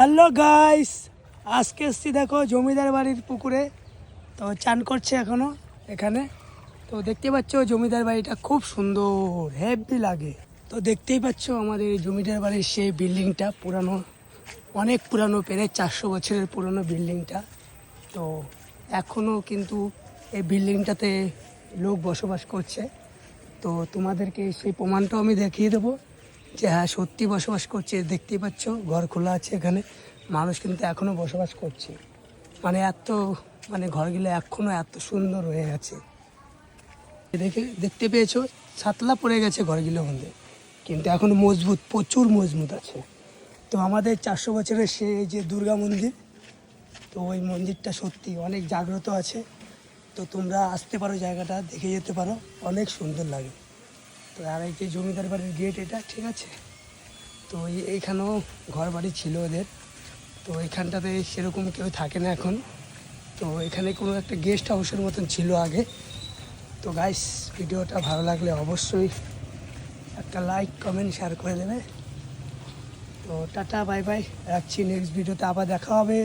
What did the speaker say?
Hello guys, আজকে এসছি দেখো জমিদার বাড়ির পুকুরে। তো চান করছে এখনো এখানে। তো দেখতে পাচ্ছ জমিদার বাড়িটা খুব সুন্দর, হেভি লাগে। তো দেখতেই পাচ্ছ আমাদের এই জমিদার বাড়ির সেই বিল্ডিংটা পুরানো, অনেক পুরানো, প্রায় 400 বছরের পুরানো বিল্ডিংটা। তো এখনও কিন্তু এই বিল্ডিংটাতে লোক বসবাস করছে। তো তোমাদেরকে সেই প্রমাণটাও আমি দেখিয়ে দেবো যে হ্যাঁ সত্যি বসবাস করছে। দেখতেই পাচ্ছ ঘর খোলা আছে, এখানে মানুষ কিন্তু এখনও বসবাস করছে। মানে এত ঘরগুলো এখনও এত সুন্দর হয়ে আছে। দেখতে পেয়েছো ছাতলা পড়ে গেছে ঘরগুলোর মধ্যে, কিন্তু এখন মজবুত, প্রচুর মজবুত আছে। তো আমাদের 400 বছরের সেই যে দুর্গা মন্দির, তো ওই মন্দিরটা সত্যি অনেক জাগ্রত আছে। তো তোমরা আসতে পারো, জায়গাটা দেখে যেতে পারো, অনেক সুন্দর লাগে। তো আর এই যে জমিদার বাড়ির গেট এটা, ঠিক আছে। তো এইখানেও ঘর বাড়ি ছিল ওদের। তো এখানটাতে সেরকম কেউ থাকে না এখন। তো এখানে কোনো একটা গেস্ট হাউসের মতন ছিল আগে। তো গাইস, ভিডিওটা ভালো লাগলে অবশ্যই একটা লাইক, কমেন্ট, শেয়ার করে দেবে। তো টাটা, বাই বাই, রাখছি। নেক্সট ভিডিওতে আবার দেখা হবে।